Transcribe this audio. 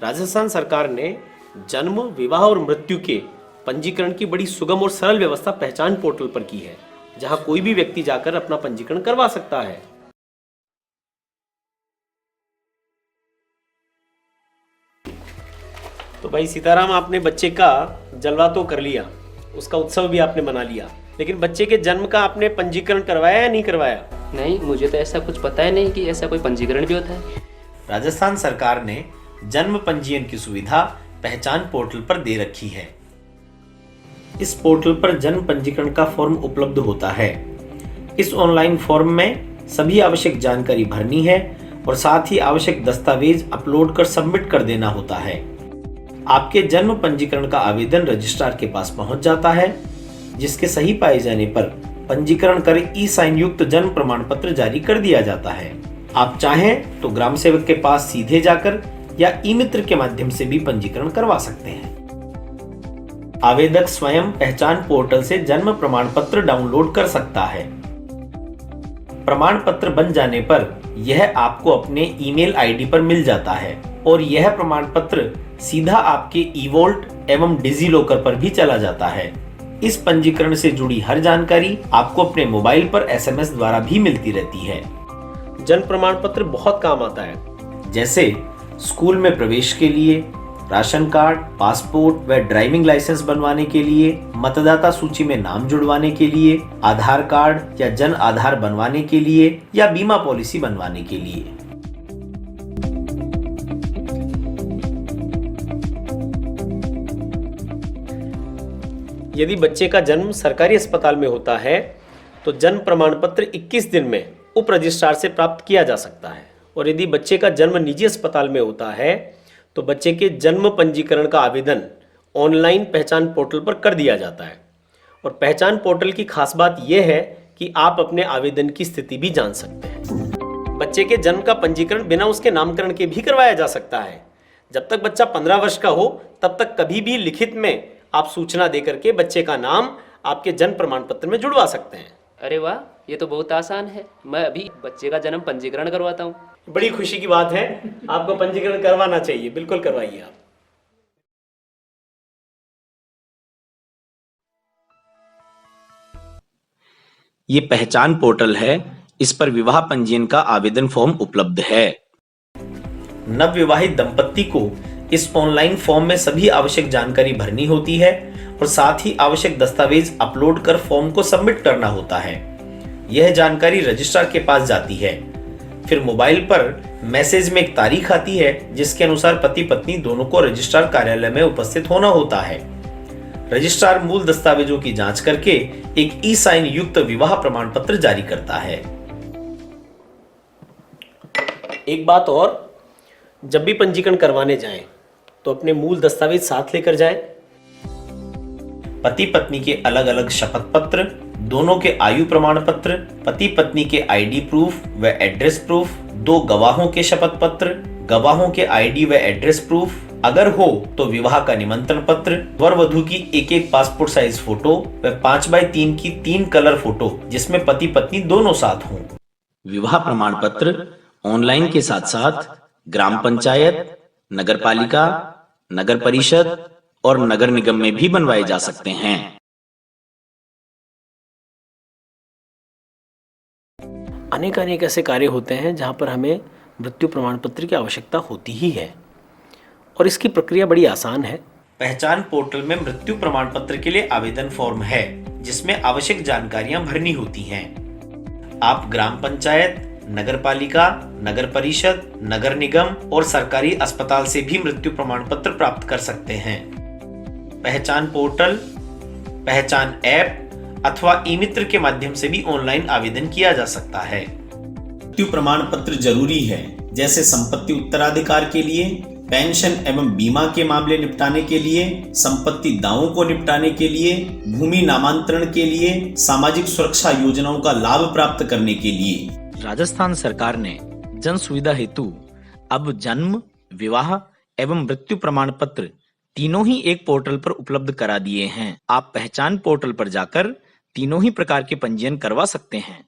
राजस्थान सरकार ने जन्म, विवाह और मृत्यु के पंजीकरण की बड़ी सुगम और सरल व्यवस्था पहचान पोर्टल पर की है, जहां कोई भी व्यक्ति जाकर अपना पंजीकरण करवा सकता है। तो भाई सीताराम, आपने बच्चे का जलवा तो कर लिया, उसका उत्सव भी आपने मना लिया, लेकिन बच्चे के जन्म का आपने पंजीकरण करवाया या नहीं करवाया? नहीं, मुझे तो ऐसा कुछ पता ही नहीं कि ऐसा कोई पंजीकरण भी होता है। राजस्थान सरकार ने जन्म पंजीयन की सुविधा पहचान पोर्टल पर दे रखी है। इस पोर्टल पर जन्म पंजीकरण का फॉर्म उपलब्ध होता है। इस ऑनलाइन फॉर्म में सभी आवश्यक जानकारी भरनी है और साथ ही आवश्यक दस्तावेज अपलोड कर सबमिट कर देना होता है। आपके जन्म पंजीकरण का आवेदन रजिस्ट्रार के पास पहुंच जाता है, जिसके सही पाए जाने पर पंजीकरण कर ई-साइन युक्त जन्म प्रमाण पत्र जारी कर दिया जाता है। आप चाहें तो ग्राम सेवक के पास सीधे जाकर या ई-मित्र के माध्यम से भी पंजीकरण करवा सकते हैं। आवेदक स्वयं पहचान पोर्टल से जन्म प्रमाण पत्र डाउनलोड कर सकता है। प्रमाण पत्र बन जाने पर यह आपको अपने ईमेल आईडी पर मिल जाता है और यह प्रमाण पत्र सीधा आपके ई-वॉल्ट एवं डिजी लॉकर पर भी चला जाता है। इस पंजीकरण से जुड़ी हर जानकारी आपको अपने मोबाइल पर एसएमएस द्वारा भी मिलती रहती है। जन्म प्रमाण पत्र बहुत काम आता है, जैसे स्कूल में प्रवेश के लिए, राशन कार्ड, पासपोर्ट व ड्राइविंग लाइसेंस बनवाने के लिए, मतदाता सूची में नाम जुड़वाने के लिए, आधार कार्ड या जन आधार बनवाने के लिए या बीमा पॉलिसी बनवाने के लिए। यदि बच्चे का जन्म सरकारी अस्पताल में होता है तो जन्म प्रमाण पत्र 21 दिन में उप रजिस्ट्रार से प्राप्त किया जा सकता है, और यदि बच्चे का जन्म निजी अस्पताल में होता है तो बच्चे के जन्म पंजीकरण का आवेदन ऑनलाइन पहचान पोर्टल पर कर दिया जाता है। और पहचान पोर्टल की खास बात यह है कि आप अपने आवेदन की स्थिति भी जान सकते हैं। बच्चे के जन्म का पंजीकरण बिना उसके नामकरण के भी करवाया जा सकता है। जब तक बच्चा 15 वर्ष का हो तब तक कभी भी लिखित में आप सूचना देकर के बच्चे का नाम आपके जन्म प्रमाण पत्र में जुड़वा सकते हैं। अरे वाह, ये तो बहुत आसान है। मैं अभी बच्चे का जन्म पंजीकरण करवाता हूँ। बड़ी खुशी की बात है, आपको पंजीकरण करवाना चाहिए, बिल्कुल करवाइए आप। ये पहचान पोर्टल है, इस पर विवाह पंजीयन का आवेदन फॉर्म उपलब्ध है। नवविवाहित दंपत्ति को इस ऑनलाइन फॉर्म में सभी आवश्यक जानकारी भरनी होती है और साथ ही आवश्यक दस्तावेज अपलोड कर फॉर्म को सबमिट करना होता है। यह जानकारी रजिस्ट्रार के पास जाती है। फिर मोबाइल पर मैसेज में एक तारीख आती है जिसके अनुसार पति पत्नी दोनों को रजिस्ट्रार कार्यालय में उपस्थित होना होता है। रजिस्ट्रार मूल दस्तावेजों की जांच करके एक ई-साइन युक्त विवाह प्रमाण पत्र जारी करता है। एक बात और, जब भी पंजीकरण करवाने जाएं तो अपने मूल दस्तावेज साथ लेकर जाएं। पति पत्नी के अलग अलग शपथ पत्र, दोनों के आयु प्रमाण पत्र, पति पत्नी के आईडी प्रूफ व एड्रेस प्रूफ, 2 गवाहों के शपथ पत्र, गवाहों के आईडी व एड्रेस प्रूफ, अगर हो तो विवाह का निमंत्रण पत्र, वर वधू की एक पासपोर्ट साइज फोटो व 5x3 की 3 कलर फोटो जिसमें पति पत्नी दोनों साथ हों। विवाह प्रमाण पत्र ऑनलाइन के साथ साथ ग्राम पंचायत, नगर पालिका, नगर परिषद और नगर निगम में भी बनवाए जा सकते हैं। अनेक ऐसे कार्य होते हैं जहां पर हमें मृत्यु प्रमाण पत्र की आवश्यकता होती ही है, और इसकी प्रक्रिया बड़ी आसान है। पहचान पोर्टल में मृत्यु प्रमाण पत्र के लिए आवेदन फॉर्म है जिसमें आवश्यक जानकारियां भरनी होती हैं। आप ग्राम पंचायत, नगर पालिका, नगर परिषद, नगर निगम और सरकारी अस्पताल से भी मृत्यु प्रमाण पत्र प्राप्त कर सकते हैं। पहचान पोर्टल, पहचान ऐप अथवा ई-मित्र के माध्यम से भी ऑनलाइन आवेदन किया जा सकता है। मृत्यु प्रमाण पत्र जरूरी है, जैसे संपत्ति उत्तराधिकार के लिए, पेंशन एवं बीमा के मामले निपटाने के लिए, संपत्ति दावों को निपटाने के लिए, भूमि नामांतरण के लिए, सामाजिक सुरक्षा योजनाओं का लाभ प्राप्त करने के लिए। राजस्थान सरकार ने जन सुविधा हेतु अब जन्म, विवाह एवं मृत्यु प्रमाण पत्र तीनों ही एक पोर्टल पर उपलब्ध करा दिए हैं। आप पहचान पोर्टल पर जाकर तीनों ही प्रकार के पंजीयन करवा सकते हैं।